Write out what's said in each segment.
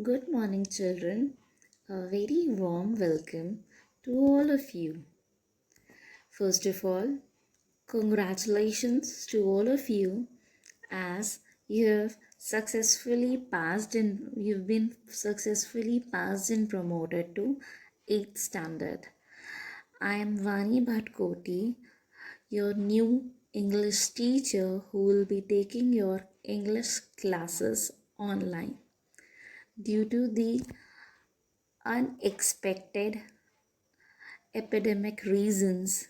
Good morning, children. A very warm welcome to all of you. First of all, congratulations to all of you as you've been successfully passed and promoted to 8th standard. I am Vani Bhatkoti, your new English teacher who will be taking your English classes online. Due to the unexpected epidemic reasons,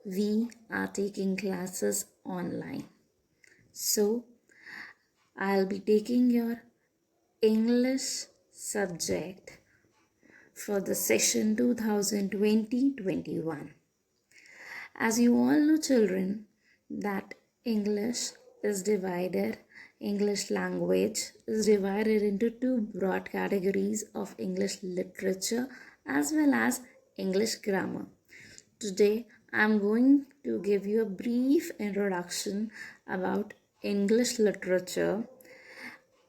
we are taking classes online. So, I'll be taking your English subject for the session 2020-21. As you all know, children, that English language is divided into two broad categories of English literature as well as English grammar. Today, I am going to give you a brief introduction about English literature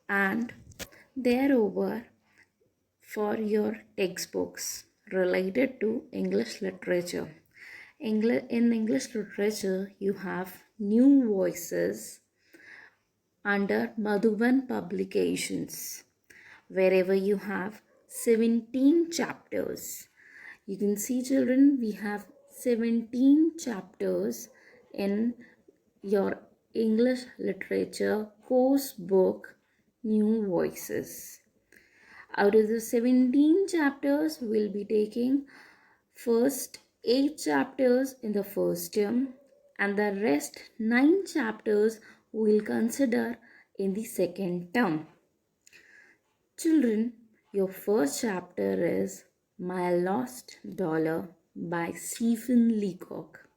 and thereover for your textbooks related to English literature. In English literature, you have new voices under Madhuban Publications, wherever you have 17 chapters. You can see, children, we have 17 chapters in your English literature course book, New Voices. Out of the 17 chapters, we'll be taking first 8 chapters in the first term and the rest 9 chapters we'll consider in the second term. Children, your first chapter is My Lost Dollar by Stephen Leacock.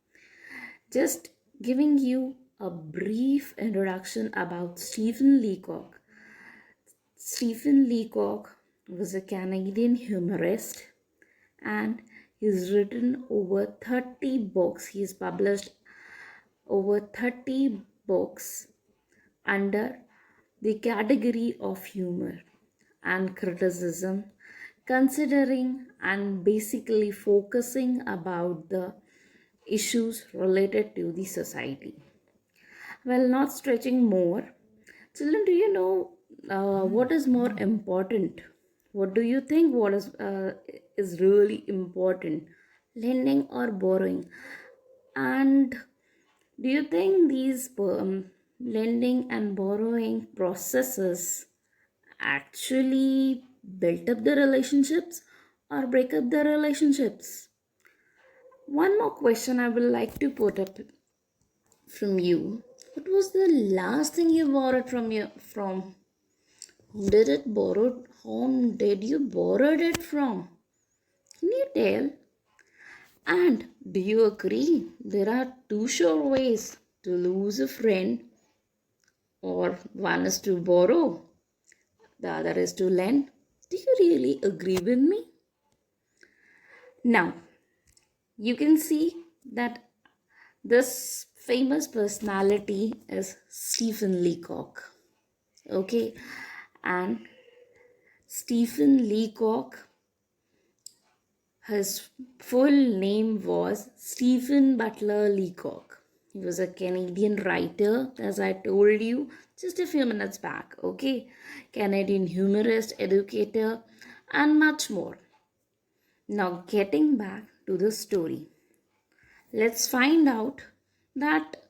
Just giving you a brief introduction about Stephen Leacock. Stephen Leacock was a Canadian humorist and he's written over 30 books. He's published over 30 books under the category of humor and criticism, considering and basically focusing about the issues related to the society. Well, not stretching more, children, do you know what is more important? What do you think is really important, lending or borrowing? And do you think these lending and borrowing processes actually built up the relationships or break up the relationships? One more question I would like to put up from you. What was the last thing you borrowed from? Whom did it borrow? Whom did you borrowed it from? Can you tell? And do you agree there are two sure ways to lose a friend, or one is to borrow, the other is to lend? Do you really agree with me? Now, you can see that this famous personality is Stephen Leacock. Okay, and Stephen Leacock, his full name was Stephen Butler Leacock. He was a Canadian writer, as I told you just a few minutes back. Okay, Canadian humorist, educator, and much more. Now, getting back to the story, let's find out that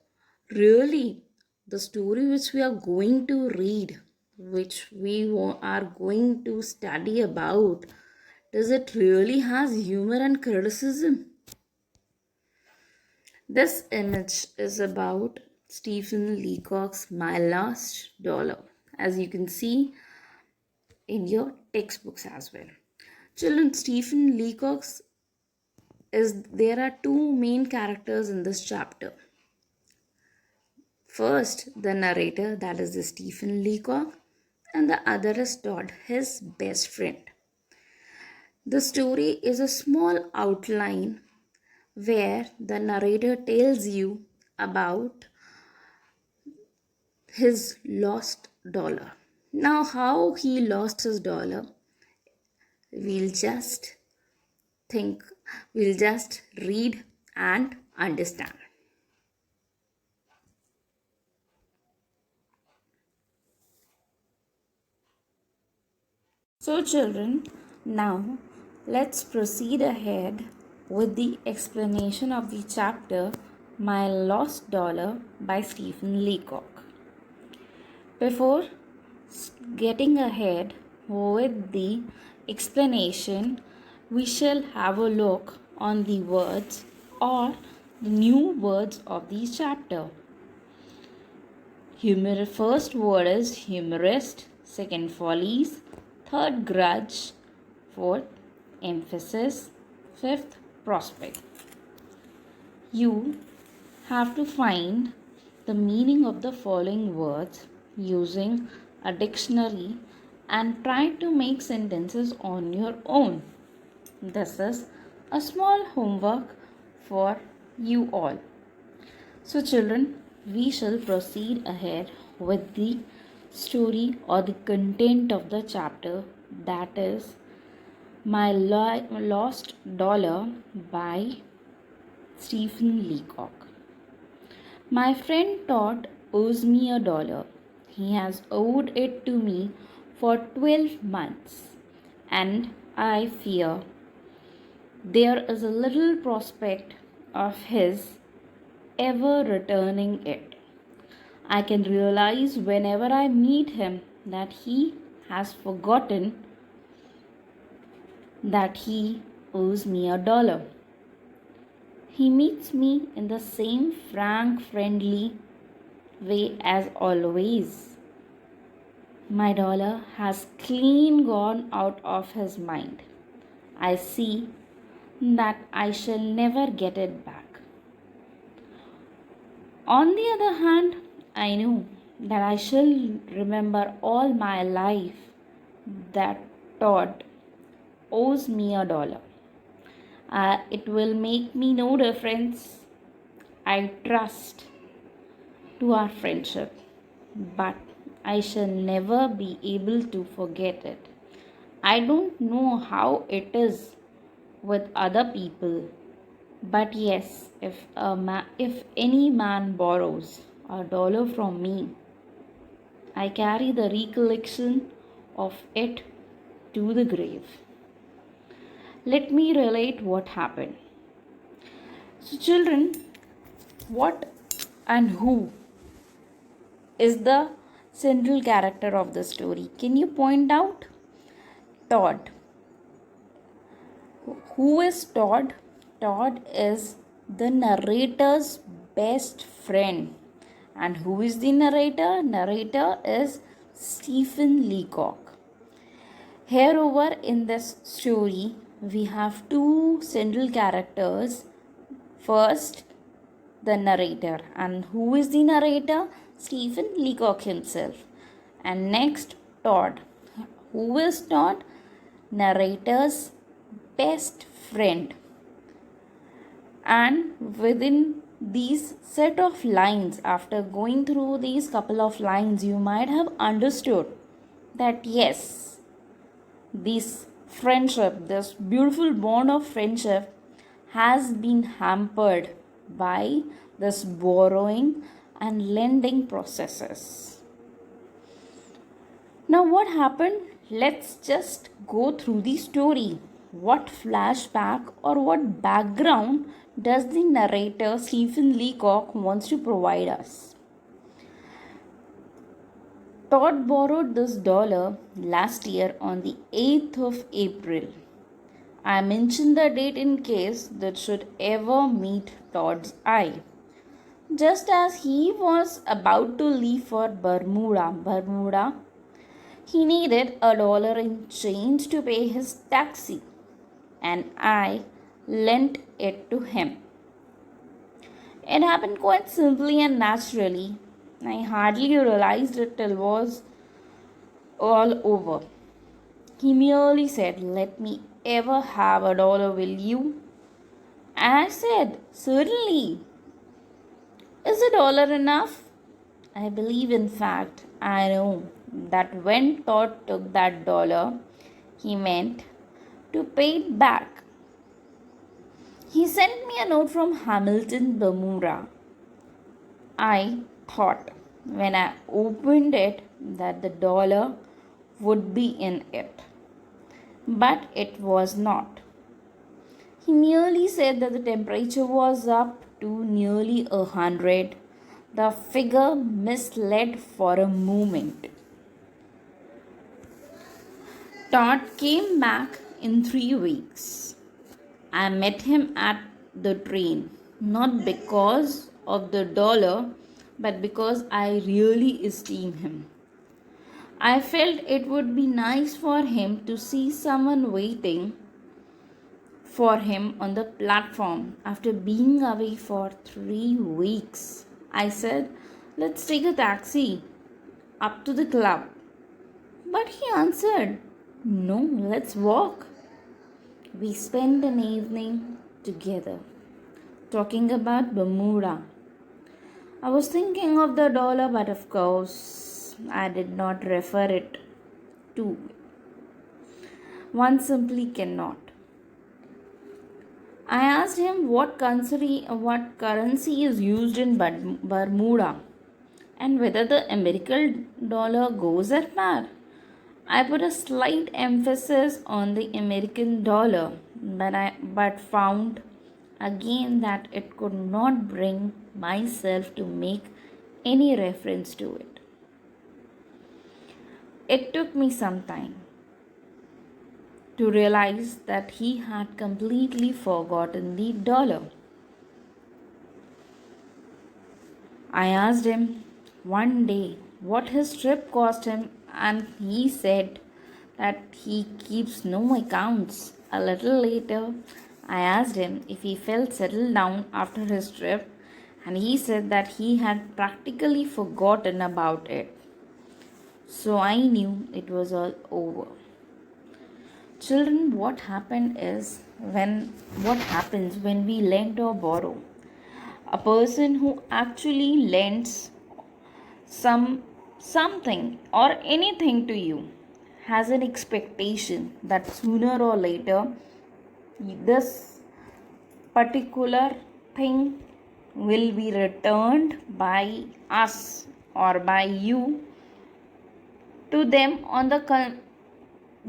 really the story which we are going to read, which we are going to study about, does it really has humor and criticism? This image is about Stephen Leacock's My Lost Dollar, as you can see in your textbooks as well. Children, Stephen Leacock's there are two main characters in this chapter. First, the narrator, that is the Stephen Leacock, and the other is Todd, his best friend. The story is a small outline where the narrator tells you about his lost dollar. Now, how he lost his dollar, we'll just think, we'll just read and understand. So, children, now let's proceed ahead with the explanation of the chapter My Lost Dollar by Stephen Leacock. Before getting ahead with the explanation, we shall have a look on the words or the new words of the chapter. First word is humorist, second follies, third grudge, fourth emphasis, fifth prospect. You have to find the meaning of the following words using a dictionary and try to make sentences on your own. This is a small homework for you all. So, children, we shall proceed ahead with the story or the content of the chapter, that is My Lost Dollar by Stephen Leacock. My friend Todd owes me $1. He has owed it to me for 12 months, and I fear there is a little prospect of his ever returning it. I can realize whenever I meet him that he has forgotten that he owes me $1. He meets me in the same frank, friendly way as always. My dollar has clean gone out of his mind. I see that I shall never get it back. On the other hand, I know that I shall remember all my life that Todd owes me $1. It will make me no difference. I trust to our friendship, but I shall never be able to forget it. I don't know how it is with other people, but yes, if any man borrows $1 from me, I carry the recollection of it to the grave. Let me relate what happened. So, children, what and who is the central character of the story? Can you point out? Todd. Who is Todd? Todd is the narrator's best friend. And who is the narrator? Narrator is Stephen Leacock. Here over in this story, we have two central characters. First, the narrator. And who is the narrator? Stephen Leacock himself. And next, Todd. Who is Todd? Narrator's best friend. And within these set of lines, after going through these couple of lines, you might have understood that yes, this friendship, this beautiful bond of friendship has been hampered by this borrowing and lending processes. Now, what happened? Let's just go through the story. What flashback or what background does the narrator Stephen Leacock wants to provide us? Todd borrowed this $1 last year on the 8th of April. I mention the date in case that should ever meet Todd's eye. Just as he was about to leave for Bermuda, he needed $1 in change to pay his taxi, and I lent it to him. It happened quite simply and naturally. I hardly realized it till it was all over. He merely said, "Let me ever have $1, will you?" And I said, "Certainly. Is $1 enough?" I believe, in fact, I know that when Todd took that dollar, he meant to pay it back. He sent me a note from Hamilton, Bermuda. I thought when I opened it that the dollar would be in it, but it was not. He nearly said that the temperature was up to nearly 100. The figure misled for a moment. Todd came back in 3 weeks. I met him at the train, not because of the dollar, but because I really esteem him. I felt it would be nice for him to see someone waiting for him on the platform after being away for 3 weeks. I said, "Let's take a taxi up to the club." But he answered, "No, let's walk." We spent an evening together talking about Bermuda. I was thinking of the dollar, but of course, I did not refer it to. One simply cannot. I asked him what currency is used in Bermuda and whether the American dollar goes at par. I put a slight emphasis on the American dollar, but found again that it could not bring myself to make any reference to it. It took me some time to realize that he had completely forgotten the dollar. I asked him one day what his trip cost him, and he said that he keeps no accounts. A little later, I asked him if he felt settled down after his trip, and he said that he had practically forgotten about it. So I knew it was all over. Children, what happens when we lend or borrow? A person who actually lends something or anything to you has an expectation that sooner or later this particular thing will be returned by us or by you to them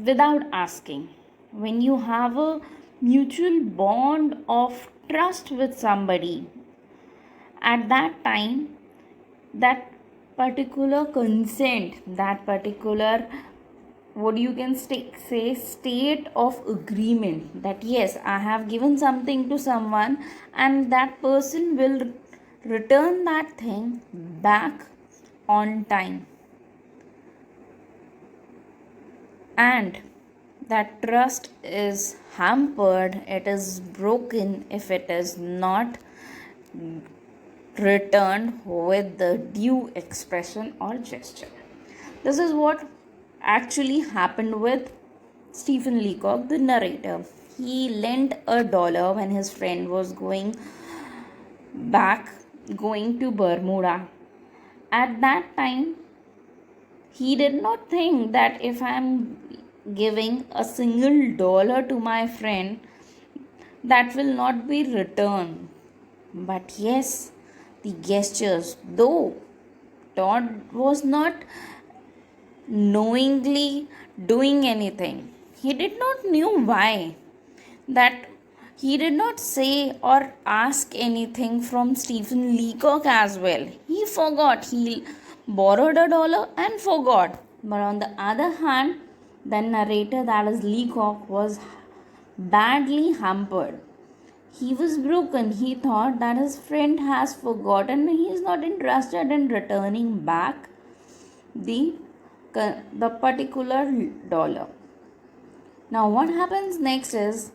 without asking. When you have a mutual bond of trust with somebody, at that time, that particular consent, that particular what you can say state of agreement, that yes, I have given something to someone and that person will return that thing back on time, and that trust is hampered, it is broken if it is not returned with the due expression or gesture. This is what actually happened with Stephen Leacock, the narrator. He lent $1 when his friend was going to Bermuda. At that time, he did not think that if I am giving a single dollar to my friend, that will not be returned. But yes, the gestures, though Todd was not knowingly doing anything, he did not knew why, that he did not say or ask anything from Stephen Leacock as well. He forgot. He borrowed $1 and forgot. But on the other hand, the narrator, that is Leacock, was badly hampered. He was broken. He thought that his friend has forgotten. He is not interested in returning back the particular dollar. Now what happens next is,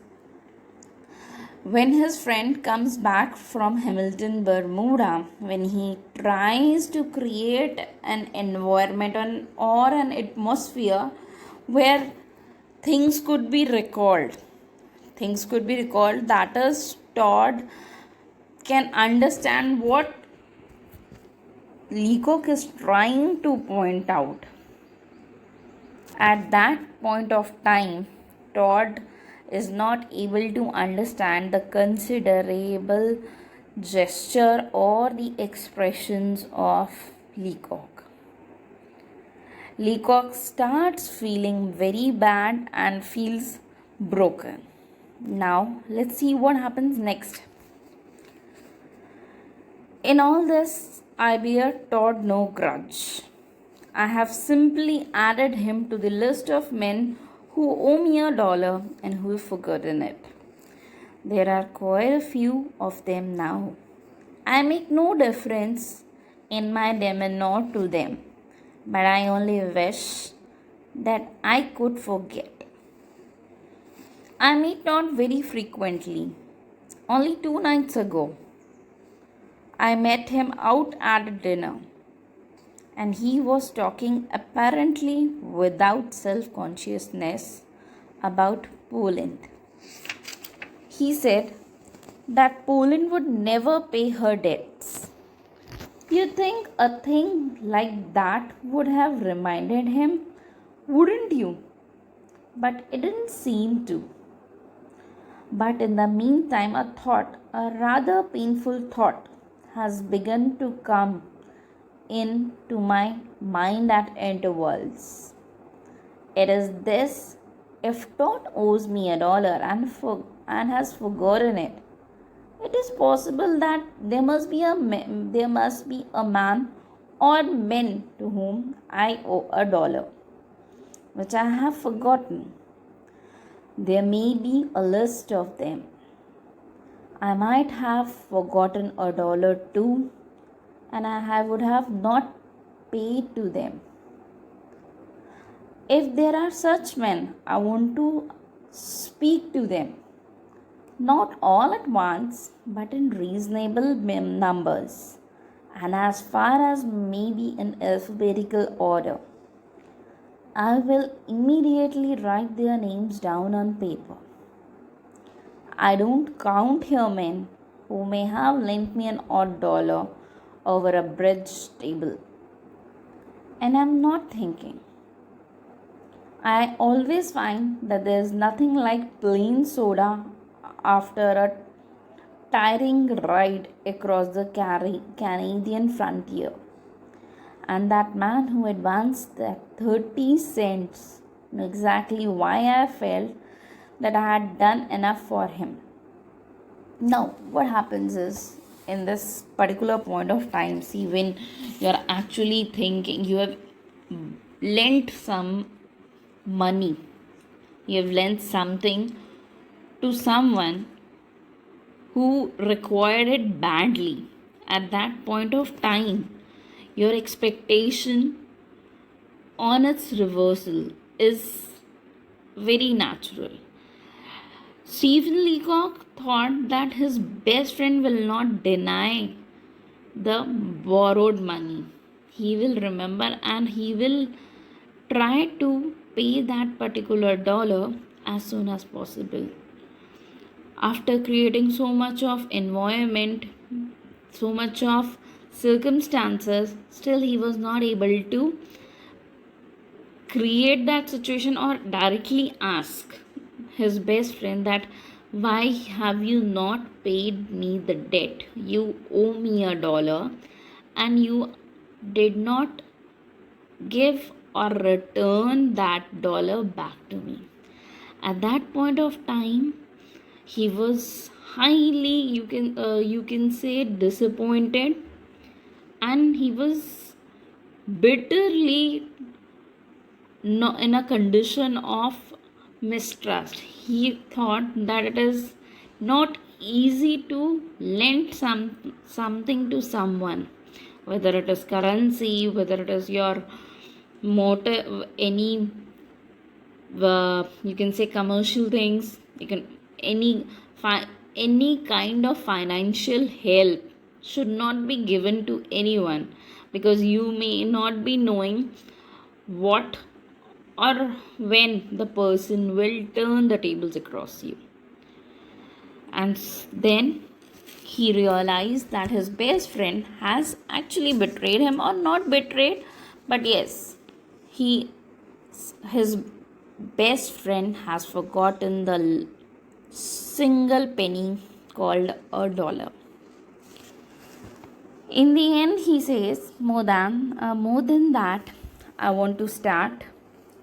when his friend comes back from Hamilton, Bermuda, when he tries to create an environment or an atmosphere where things could be recalled, that is, Todd can understand what Leacock is trying to point out. At that point of time, Todd is not able to understand the considerable gesture or the expressions of Leacock. Leacock starts feeling very bad and feels broken. Now, let's see what happens next. In all this, I bear Todd no grudge. I have simply added him to the list of men who owe me $1 and who have forgotten it. There are quite a few of them now. I make no difference in my demeanor to them, but I only wish that I could forget. I meet not very frequently. Only 2 nights ago, I met him out at dinner, and he was talking apparently without self consciousness about Poland. He said that Poland would never pay her debts. You think a thing like that would have reminded him, wouldn't you? But it didn't seem to. But in the meantime, a rather painful thought, has begun to come into my mind at intervals. It is this: if Todd owes me $1 and has forgotten it, it is possible that there must be a man or men to whom I owe $1, which I have forgotten. There may be a list of them. I might have forgotten $1 too, and I would have not paid to them. If there are such men, I want to speak to them, not all at once, but in reasonable numbers, and as far as may be in alphabetical order. I will immediately write their names down on paper. I don't count here men who may have lent me an odd dollar over a bridge table. And I'm not thinking. I always find that there's nothing like plain soda after a tiring ride across the Canadian frontier. And that man who advanced that 30 cents knew exactly why I felt that I had done enough for him. Now, what happens is, in this particular point of time, see, when you're actually thinking, you have lent some money, you have lent something to someone who required it badly. At that point of time, your expectation on its reversal is very natural. Stephen Leacock thought that his best friend will not deny the borrowed money. He will remember and he will try to pay that particular dollar as soon as possible. After creating so much of environment, so much of circumstances, still he was not able to create that situation or directly ask his best friend that, why have you not paid me the debt? You owe me $1 and you did not give or return that dollar back to me. At that point of time, he was highly, you can say, disappointed, and he was bitterly in a condition of mistrust. He thought that it is not easy to lend something to someone, whether it is currency, whether it is your motor, any you can say commercial things, you can any kind of financial help should not be given to anyone, because you may not be knowing what or when the person will turn the tables across you. And then he realized that his best friend has actually betrayed him, or not betrayed, but yes, he his best friend has forgotten the single penny called a dollar. In the end, he says, more than that, I want to start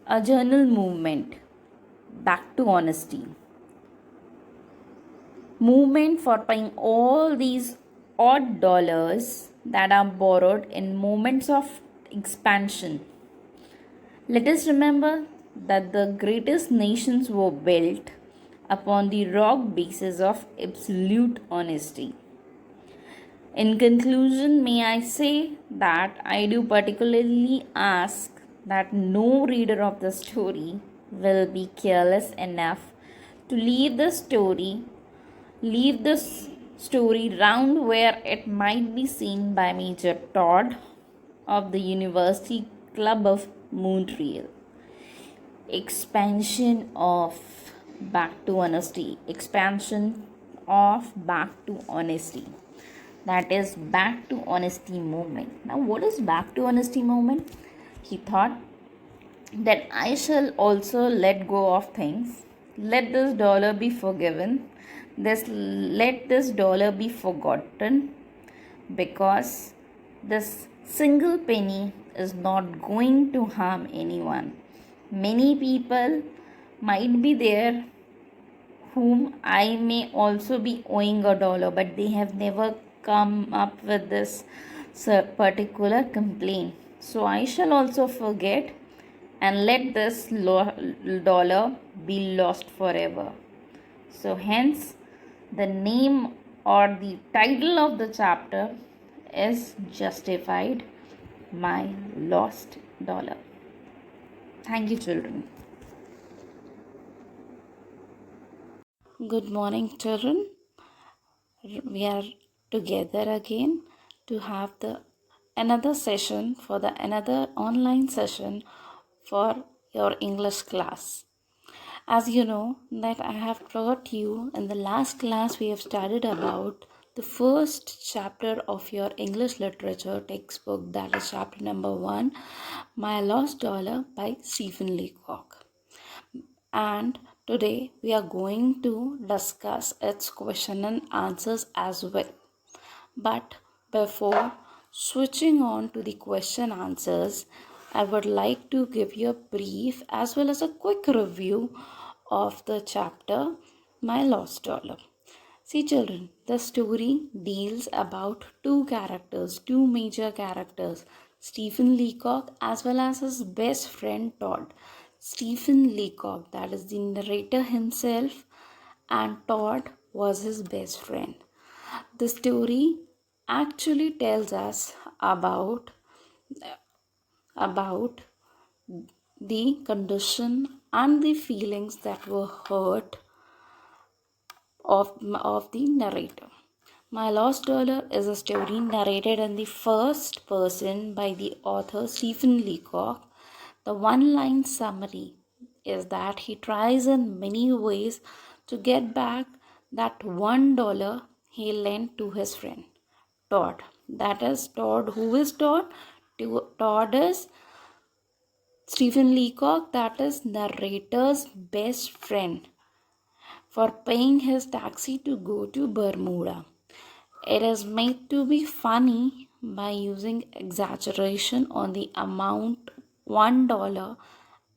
a journal movement back to honesty. Movement for paying all these odd dollars that are borrowed in moments of expansion. Let us remember that the greatest nations were built upon the rock basis of absolute honesty. In conclusion, may I say that I do particularly ask that no reader of the story will be careless enough to leave this story round where it might be seen by Major Todd of the University Club of Montreal. Expansion of expansion of back to honesty, that is back to honesty movement. Now what is back to honesty movement? He thought that I shall also let go of things, let this dollar be forgiven, let this dollar be forgotten, because this single penny is not going to harm anyone. Many people might be there whom I may also be owing a dollar, but they have never come up with this particular complaint. So I shall also forget and let this dollar be lost forever. So, hence, the name or the title of the chapter is Justified, My Lost Dollar. Thank you, children. Good morning, children. We are together again to have the another session for the another online session for your English class. As you know that I have taught you in the last class, we have studied about the first chapter of your English literature textbook, that is chapter number 1, My Lost Dollar by Stephen Leacock. And today we are going to discuss its question and answers as well. But before switching on to the question answers, I would like to give you a brief as well as a quick review of the chapter My Lost Dollar. See, children, the story deals about two major characters, Stephen Leacock as well as his best friend Todd. Stephen Leacock, that is the narrator himself, and Todd was his best friend. The story actually tells us about the condition and the feelings that were hurt of the narrator. My Lost Dollar is a story narrated in the first person by the author Stephen Leacock. The one-line summary is that he tries in many ways to get back that $1 he lent to his friend Todd. That is Todd. Who is Todd? Todd is Stephen Leacock, that is narrator's best friend, for paying his taxi to go to Bermuda. It is made to be funny by using exaggeration on the amount $1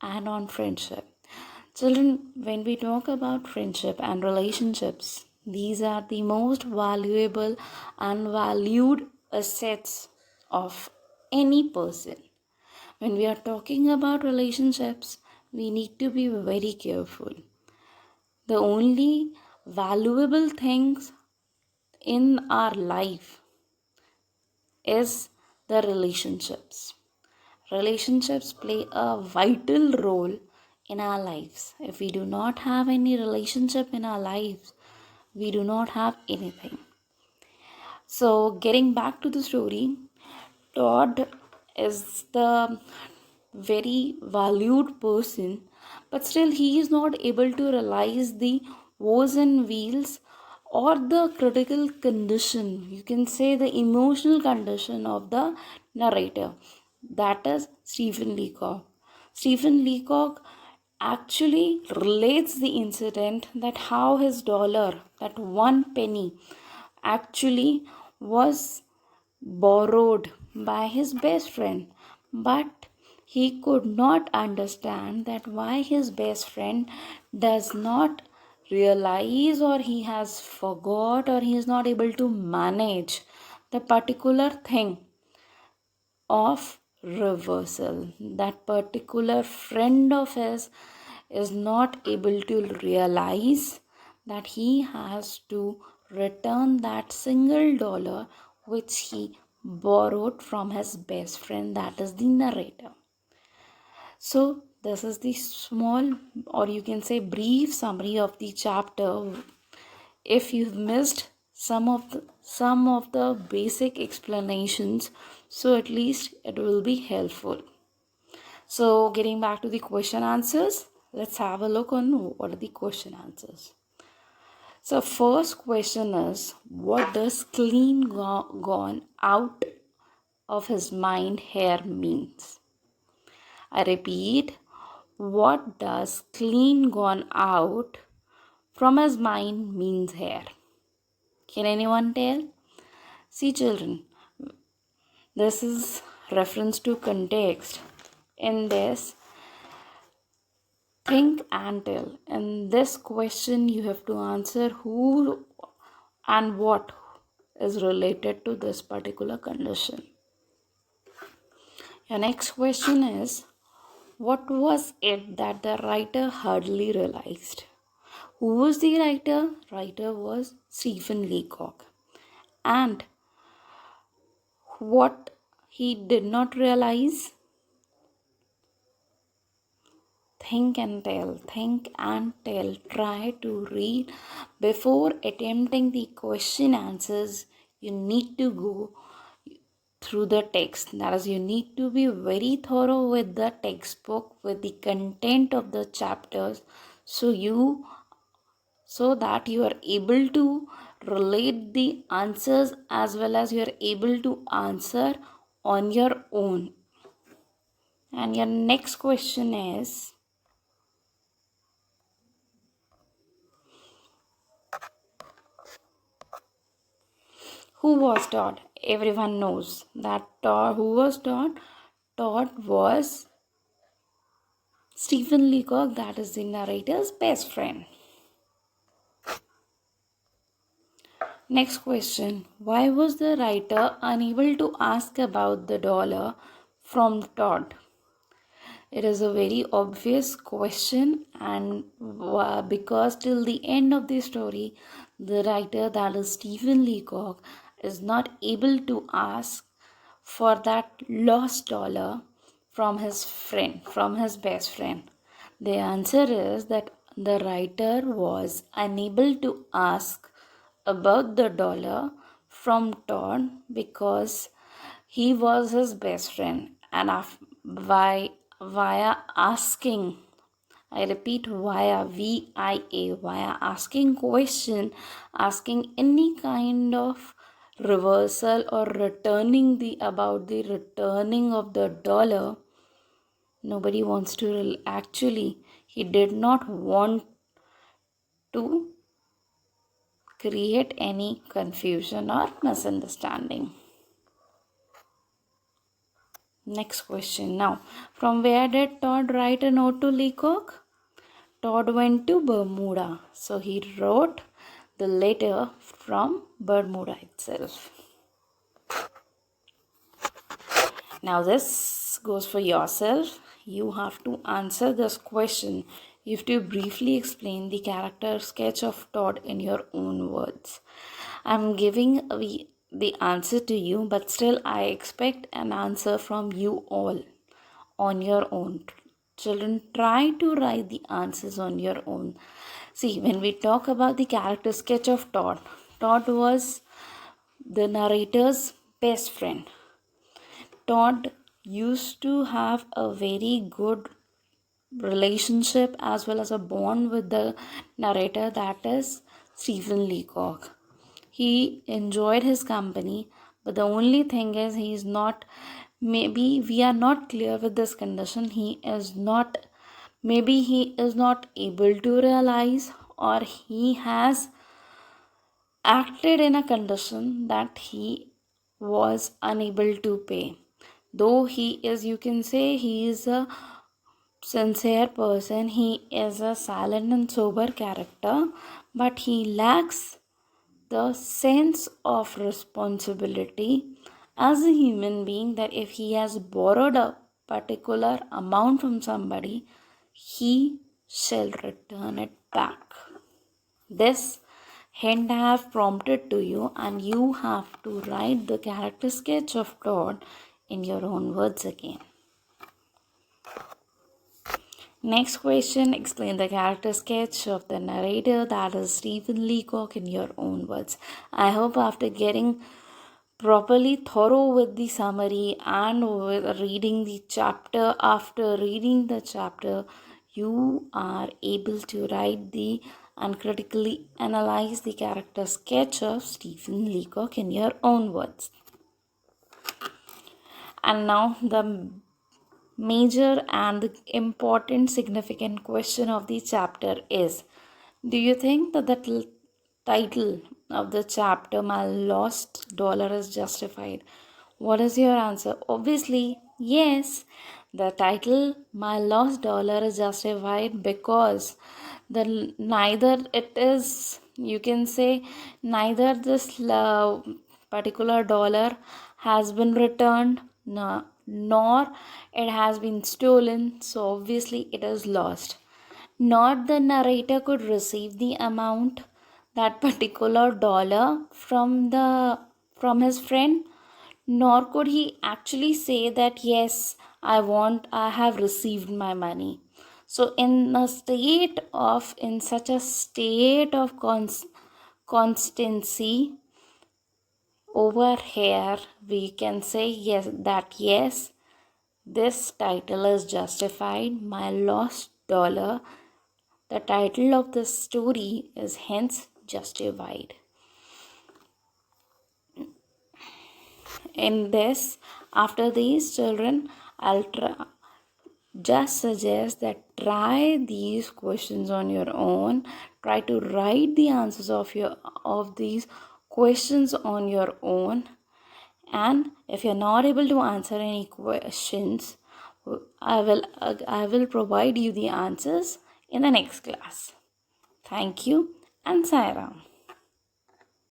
and on friendship. Children, when we talk about friendship and relationships, these are the most valuable and valued assets of any person. When we are talking about relationships, we need to be very careful. The only valuable things in our life is the relationships. Relationships play a vital role in our lives. If we do not have any relationship in our lives, we do not have anything. So, getting back to the story, Todd is the very valued person, but still he is not able to realize the woes and wheels or the critical condition, you can say the emotional condition of the narrator, that is Stephen Leacock. Stephen Leacock actually relates the incident that how his dollar, that one penny, actually was borrowed by his best friend, but he could not understand that why his best friend does not realize, or he has forgot, or he is not able to manage the particular thing of reversal. That particular friend of his is not able to realize that he has to return that single dollar which he borrowed from his best friend, that is the narrator. So this is the small, or you can say brief, summary of the chapter. If you've missed some of the basic explanations, so at least it will be helpful. So getting back to the question answers, let's have a look on what are the question answers. So first question is, what does clean gone out of his mind here means? I repeat, what does clean gone out from his mind means here? Can anyone tell? See children, this is reference to context. In this, think and tell. In this question, you have to answer who and what is related to this particular condition. Your next question is, what was it that the writer hardly realized? Who was the writer? Writer was Stephen Leacock. And what he did not realize? Think and tell. Think and tell. Try to read before attempting the question answers. You need to go through the text. That is, you need to be very thorough with the textbook, with the content of the chapters, so that you are able to relate the answers as well as you are able to answer on your own. And your next question is, who was Todd? Everyone knows that Todd. Who was Todd? Todd was Stephen Leacock, that is the narrator's best friend. Next question. Why was the writer unable to ask about the dollar from Todd? It is a very obvious question, and because till the end of the story, the writer, that is Stephen Leacock, is not able to ask for that lost dollar from his friend, from his best friend. The answer is that the writer was unable to ask about the dollar from Todd because he was his best friend, and via asking, I repeat, via asking question, asking any kind of reversal or returning about the returning of the dollar, nobody wants to actually, he did not want to create any confusion or misunderstanding. Next question. Now, from where did Todd write a note to Leacock? Todd went to Bermuda, so he wrote the letter from Bermuda itself. Now this goes for yourself. You have to answer this question. You have to briefly explain the character sketch of Todd in your own words. I'm giving the answer to you, but still I expect an answer from you all on your own. Children, try to write the answers on your own. See, when we talk about the character sketch of Todd, Todd was the narrator's best friend. Todd used to have a very good relationship as well as a bond with the narrator, that is Stephen Leacock. He enjoyed his company, but the only thing is he is not maybe we are not clear with this condition. Maybe he is not able to realize, or he has acted in a condition that he was unable to pay. Though he is, you can say, he is a sincere person, he is a silent and sober character, but he lacks the sense of responsibility as a human being, that if he has borrowed a particular amount from somebody, he shall return it back. This hint I have prompted to you, and you have to write the character sketch of Todd in your own words again. Next question, explain the character sketch of the narrator, that is Stephen Leacock, in your own words. I hope after getting properly thorough with the summary and with reading the chapter, after reading the chapter, you are able to write the and critically analyze the character sketch of Stephen Leacock in your own words. And now the major and the important significant question of the chapter is, do you think that the title of the chapter, My Lost Dollar, is justified? What is your answer? Obviously, yes. The title My Lost Dollar is justified because the neither it is, you can say, neither this particular dollar has been returned, nor it has been stolen, so obviously it is lost. Not the narrator could receive the amount, that particular dollar, from his friend, nor could he actually say that yes, I have received my money. So in such a state of constancy, over here we can say yes, this title is justified. My Lost Dollar, the title of the story, is hence justified. In this, after these children, I'll just suggest that try these questions on your own. Try to write the answers of these questions on your own. And if you're not able to answer any questions, I will provide you the answers in the next class. Thank you and Sai Ram.